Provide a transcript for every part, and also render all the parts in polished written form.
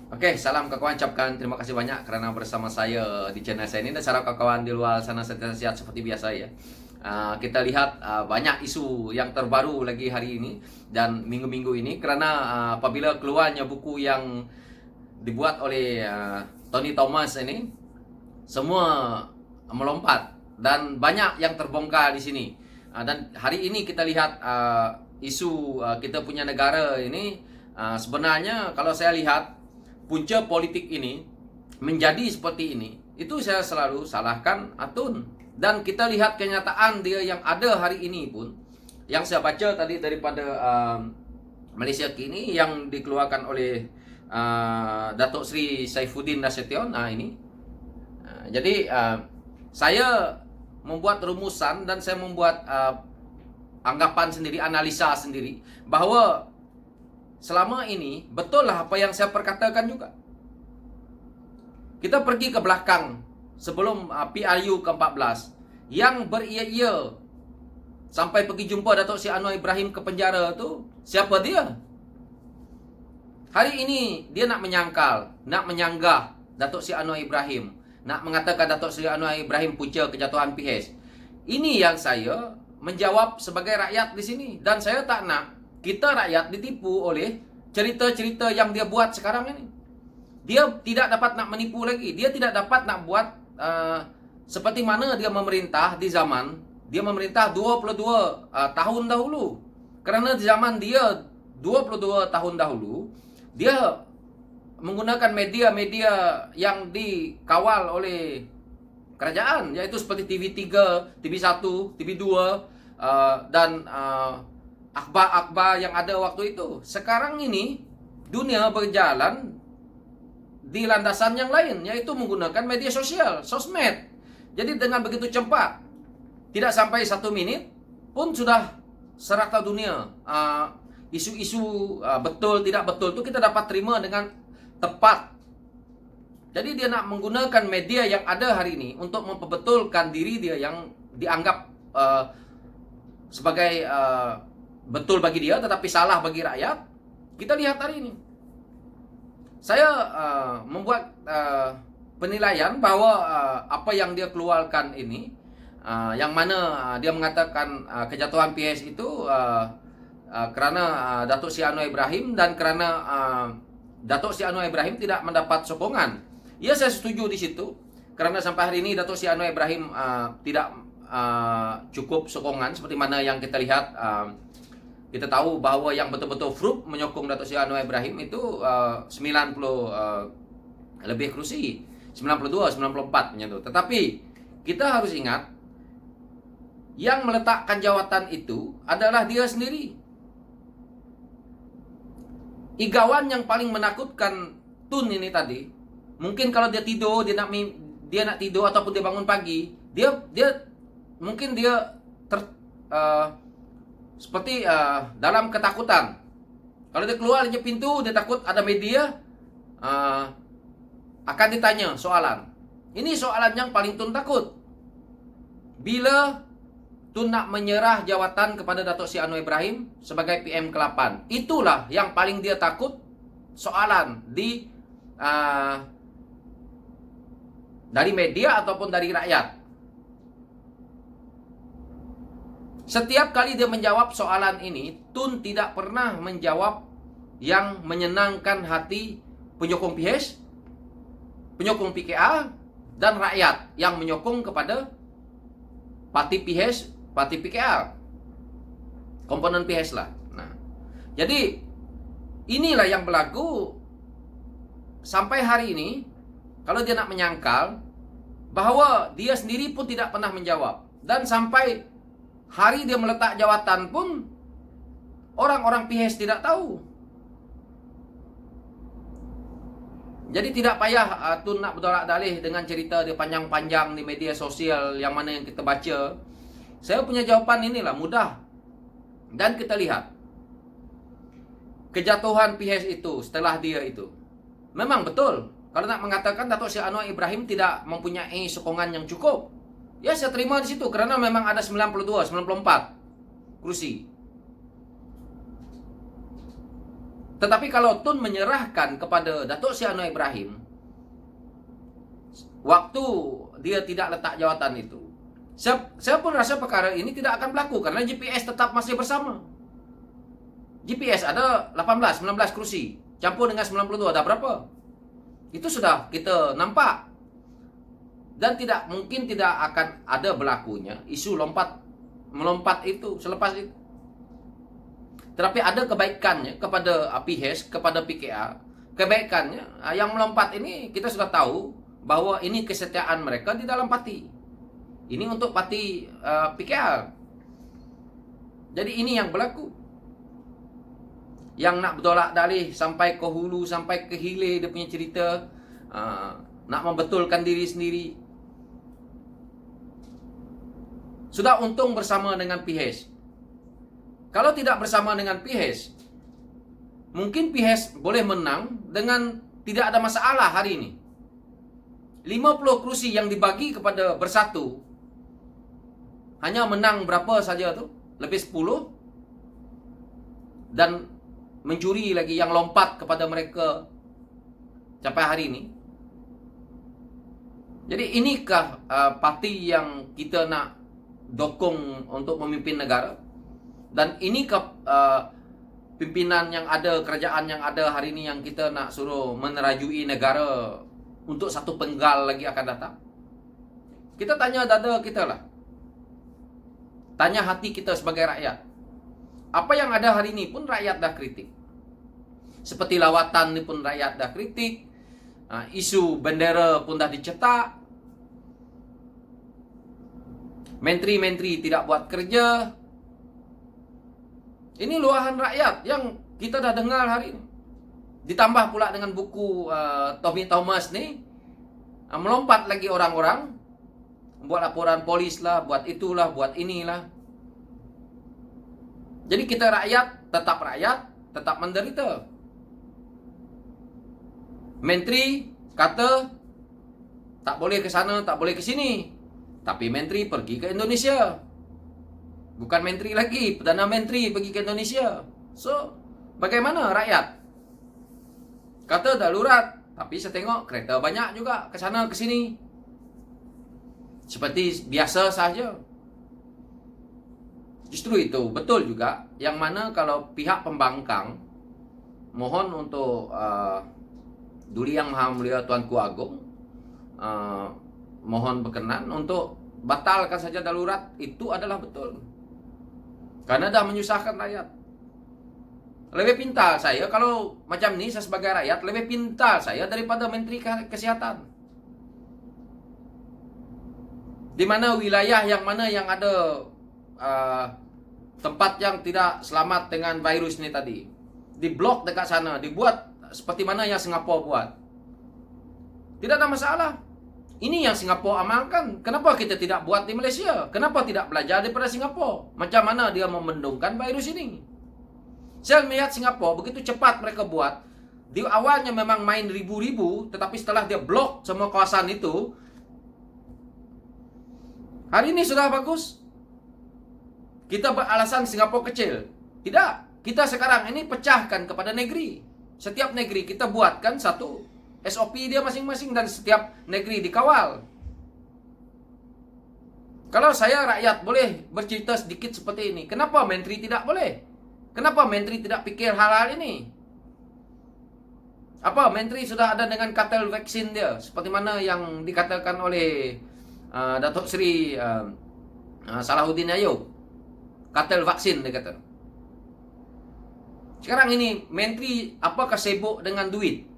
Oke, salam kawan, ucapkan terima kasih banyak karena bersama saya di channel saya ini dan sarap kawan di luar sana sehat seperti biasa ya. Kita lihat banyak isu yang terbaru lagi hari ini dan minggu-minggu ini karena apabila keluarnya buku yang dibuat oleh Tony Thomas ini, semua melompat dan banyak yang terbongkar di sini. Dan hari ini kita lihat isu kita punya negara ini, sebenarnya kalau saya lihat punca politik ini menjadi seperti ini, itu saya selalu salahkan Atun. Dan kita lihat kenyataan dia yang ada hari ini pun, yang saya baca tadi daripada Malaysia Kini yang dikeluarkan oleh Datuk Seri Saifuddin Nasution. Jadi saya membuat rumusan dan saya membuat anggapan sendiri, analisa sendiri bahwa selama ini betul lah apa yang saya perkatakan juga. Kita pergi ke belakang sebelum PRU ke-14 yang beria-ia sampai pergi jumpa Datuk Seri Anwar Ibrahim ke penjara tu, siapa dia? Hari ini dia nak menyangkal, nak menyanggah Datuk Seri Anwar Ibrahim, nak mengatakan Datuk Seri Anwar Ibrahim punca kejatuhan PH. Ini yang saya menjawab sebagai rakyat di sini, dan saya tak nak kita rakyat ditipu oleh cerita-cerita yang dia buat sekarang ini. Dia tidak dapat nak menipu lagi. Dia tidak dapat nak buat seperti mana dia memerintah di zaman dia memerintah 22 tahun dahulu. Kerana di zaman dia 22 tahun dahulu, dia menggunakan media-media yang dikawal oleh kerajaan, yaitu seperti TV3, TV1, TV2, dan akhbar-akhbar yang ada waktu itu. Sekarang ini dunia berjalan di landasan yang lain, yaitu menggunakan media sosial, sosmed. Jadi dengan begitu cepat, tidak sampai 1 menit pun sudah serata dunia. Isu-isu betul tidak betul itu kita dapat terima dengan tepat. Jadi dia nak menggunakan media yang ada hari ini untuk memperbetulkan diri dia yang dianggap sebagai betul bagi dia tetapi salah bagi rakyat. Kita lihat hari ini. Saya membuat penilaian bahwa apa yang dia keluarkan ini, yang mana dia mengatakan kejatuhan PH itu kerana Datuk Seri Anwar Ibrahim dan kerana Datuk Seri Anwar Ibrahim tidak mendapat sokongan. Ya, saya setuju di situ. Kerana sampai hari ini Datuk Seri Anwar Ibrahim tidak cukup sokongan seperti mana yang kita lihat. Kita tahu bahawa yang betul-betul fruit menyokong Datuk Seri Anwar Ibrahim itu 90 lebih kerusi, 92, 94 macam tu. Tetapi kita harus ingat yang meletakkan jawatan itu adalah dia sendiri. Igawan yang paling menakutkan Tun ini tadi, mungkin kalau dia tidur, dia nak tidur ataupun dia bangun pagi, dia mungkin dia seperti dalam ketakutan. Kalau dia keluar dari pintu, dia takut ada media akan ditanya soalan. Ini soalan yang paling Tun takut. Bila Tun nak menyerah jawatan kepada Datuk Seri Anwar Ibrahim sebagai PM ke-8, itulah yang paling dia takut, soalan dari media ataupun dari rakyat. Setiap kali dia menjawab soalan ini, Tun tidak pernah menjawab yang menyenangkan hati penyokong PH, penyokong PKA, dan rakyat yang menyokong kepada parti PH, parti PKA, komponen PH lah. Nah, jadi inilah yang berlaku sampai hari ini. Kalau dia nak menyangkal bahawa dia sendiri pun tidak pernah menjawab, dan sampai hari dia meletak jawatan pun orang-orang PH tidak tahu. Jadi tidak payah Tun nak bertolak dalih dengan cerita dia panjang-panjang di media sosial yang mana yang kita baca. Saya punya jawapan inilah mudah. Dan kita lihat kejatuhan PH itu setelah dia itu memang betul. Kalau nak mengatakan Datuk Seri Anwar Ibrahim tidak mempunyai sokongan yang cukup, ya saya terima di situ kerana memang ada 92, 94 kursi. Tetapi kalau Tun menyerahkan kepada Datuk Seri Anwar Ibrahim, waktu dia tidak letak jawatan itu, saya pun rasa perkara ini tidak akan berlaku karena GPS tetap masih bersama. GPS ada 18, 19 kursi, campur dengan 92 ada berapa? Itu sudah kita nampak. Dan tidak mungkin tidak akan ada berlakunya isu melompat itu selepas itu. Tetapi ada kebaikannya kepada PHS, kepada PKR. Kebaikannya yang melompat ini kita sudah tahu bahwa ini kesetiaan mereka di dalam parti. Ini untuk parti PKR. Jadi ini yang berlaku. Yang nak bertolak dalih sampai ke hulu, sampai ke hilir dia punya cerita, nak membetulkan diri sendiri. Sudah untung bersama dengan PHS. Kalau tidak bersama dengan PHS, mungkin PHS boleh menang dengan tidak ada masalah hari ini. 50 kursi yang dibagi kepada Bersatu hanya menang berapa saja tu? Lebih 10. Dan mencuri lagi yang lompat kepada mereka sampai hari ini. Jadi inikah parti yang kita nak dokong untuk memimpin negara? Dan inikah pimpinan yang ada, kerajaan yang ada hari ini yang kita nak suruh menerajui negara untuk satu penggal lagi akan datang? Kita tanya dada kita lah. Tanya hati kita sebagai rakyat. Apa yang ada hari ini pun rakyat dah kritik. Seperti lawatan ni pun rakyat dah kritik. Isu bendera pun dah dicetak. Menteri-menteri tidak buat kerja. Ini luahan rakyat yang kita dah dengar hari ini. Ditambah pula dengan buku Tommy Thomas ni, melompat lagi orang-orang, buat laporan polis lah, buat itulah, buat inilah. Jadi kita rakyat, tetap menderita. Menteri kata tak boleh ke sana, tak boleh ke sini. Tapi menteri pergi ke Indonesia. Bukan menteri lagi, Perdana Menteri pergi ke Indonesia. So, bagaimana rakyat? Kata darurat, tapi saya tengok kereta banyak juga ke sana ke sini. Seperti biasa saja. Justru itu betul juga, yang mana kalau pihak pembangkang mohon untuk Duli Yang Maha Mulia Tuanku Agong mohon berkenan untuk batalkan saja darurat. Itu adalah betul. Karena dah menyusahkan rakyat. Lebih pintar saya, kalau macam ni saya sebagai rakyat, lebih pintar saya daripada Menteri Kesihatan. Di mana wilayah yang mana yang ada tempat yang tidak selamat dengan virus ni tadi, diblok dekat sana, dibuat seperti mana yang Singapura buat. Tidak ada masalah. Ini yang Singapura amalkan. Kenapa kita tidak buat di Malaysia? Kenapa tidak belajar daripada Singapura? Macam mana dia membendungkan virus ini? Saya melihat Singapura begitu cepat mereka buat. Di awalnya memang main ribu-ribu, tetapi setelah dia blok semua kawasan itu, hari ini sudah bagus. Kita beralasan Singapura kecil. Tidak. Kita sekarang ini pecahkan kepada negeri. Setiap negeri kita buatkan satu SOP dia masing-masing dan setiap negeri dikawal. Kalau saya rakyat boleh bercerita sedikit seperti ini, kenapa menteri tidak boleh? Kenapa menteri tidak fikir hal-hal ini? Apa menteri sudah ada dengan kartel vaksin dia, seperti mana yang dikatakan oleh Datuk Seri Salahuddin Ayub, kartel vaksin dia kata. Sekarang ini menteri apakah sibuk dengan duit?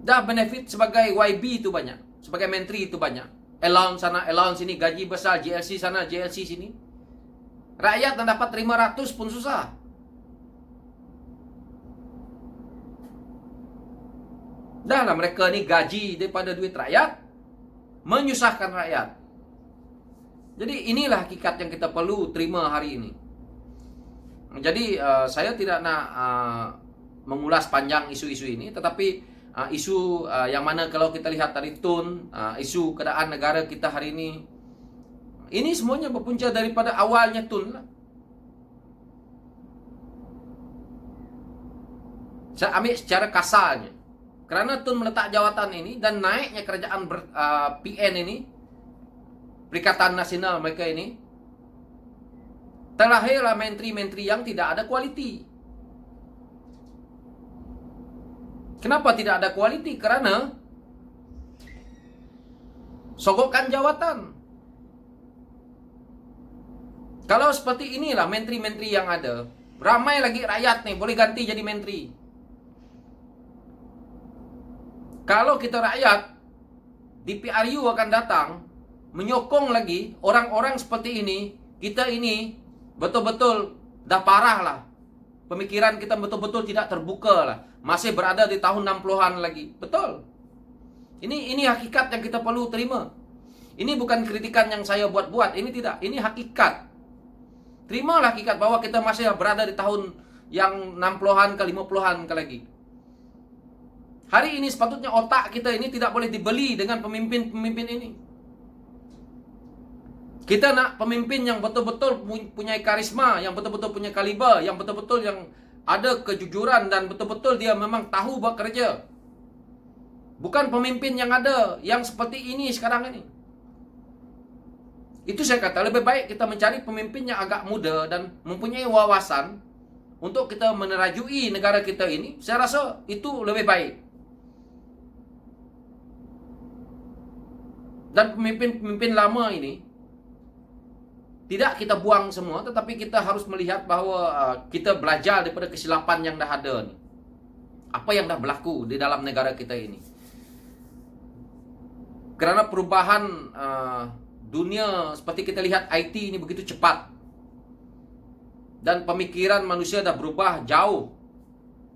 Dah benefit sebagai YB itu banyak, sebagai menteri itu banyak. Allowance sana, allowance sini, gaji besar, JLC sana, JLC sini. Rakyat yang dapat 500 pun susah. Dah lah mereka ni gaji daripada duit rakyat, menyusahkan rakyat. Jadi inilah hakikat yang kita perlu terima hari ini. Jadi saya tidak nak mengulas panjang isu-isu ini, tetapi isu yang mana kalau kita lihat tadi Tun, isu keadaan negara kita hari ini semuanya berpunca daripada awalnya Tun lah. Saya ambil secara kasarnya. Kerana Tun meletak jawatan ini dan naiknya kerajaan PN ini, Perikatan Nasional mereka ini, terlahirlah menteri-menteri yang tidak ada kualiti. Kenapa tidak ada kualiti? Kerana sogokkan jawatan. Kalau seperti inilah menteri-menteri yang ada, ramai lagi rakyat nih boleh ganti jadi menteri. Kalau kita rakyat di PRU akan datang menyokong lagi orang-orang seperti ini, kita ini betul-betul dah parah lah. Pemikiran kita betul-betul tidak terbuka lah. Masih berada di tahun 60-an lagi. Betul. Ini hakikat yang kita perlu terima. Ini bukan kritikan yang saya buat-buat. Ini tidak. Ini hakikat. Terimalah hakikat bahwa kita masih berada di tahun yang 60-an ke 50-an ke lagi. Hari ini sepatutnya otak kita ini tidak boleh dibeli dengan pemimpin-pemimpin ini. Kita nak pemimpin yang betul-betul punya karisma, yang betul-betul punya kaliber, yang betul-betul yang ada kejujuran dan betul-betul dia memang tahu bekerja. Bukan pemimpin yang ada, yang seperti ini sekarang ini. Itu saya kata, lebih baik kita mencari pemimpin yang agak muda dan mempunyai wawasan untuk kita menerajui negara kita ini. Saya rasa itu lebih baik. Dan pemimpin-pemimpin lama ini tidak kita buang semua, tetapi kita harus melihat bahawa kita belajar daripada kesilapan yang dah ada ni. Apa yang dah berlaku di dalam negara kita ini. Kerana perubahan dunia seperti kita lihat IT ini begitu cepat. Dan pemikiran manusia dah berubah jauh.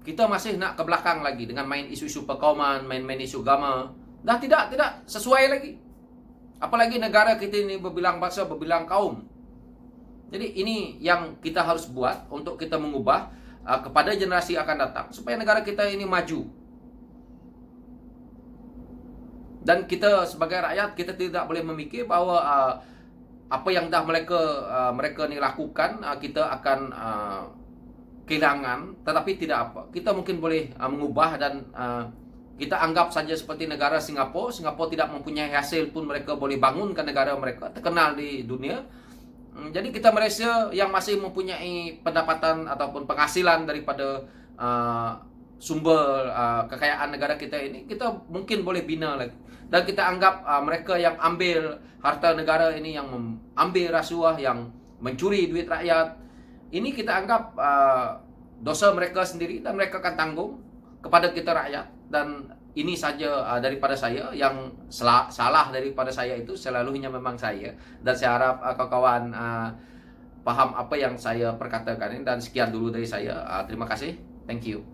Kita masih nak ke belakang lagi dengan main isu-isu perkauman, main-main isu agama. Dah tidak sesuai lagi. Apalagi negara kita ini berbilang bahasa, berbilang kaum. Jadi ini yang kita harus buat untuk kita mengubah kepada generasi akan datang supaya negara kita ini maju. Dan kita sebagai rakyat kita tidak boleh memikir bahawa apa yang dah mereka ni lakukan kita akan kehilangan, tetapi tidak apa. Kita mungkin boleh mengubah dan kita anggap saja seperti negara Singapura. Singapura tidak mempunyai hasil pun mereka boleh bangunkan negara mereka, terkenal di dunia. Jadi kita Malaysia yang masih mempunyai pendapatan ataupun penghasilan daripada sumber kekayaan negara kita ini, kita mungkin boleh bina lagi. Dan kita anggap mereka yang ambil harta negara ini, yang ambil rasuah, yang mencuri duit rakyat, ini kita anggap dosa mereka sendiri dan mereka akan tanggung kepada kita rakyat. Dan ini saja daripada saya. Yang salah daripada saya itu selalunya memang saya. Dan saya harap kawan-kawan paham apa yang saya perkatakan ini. Dan sekian dulu dari saya. Terima kasih. Thank you.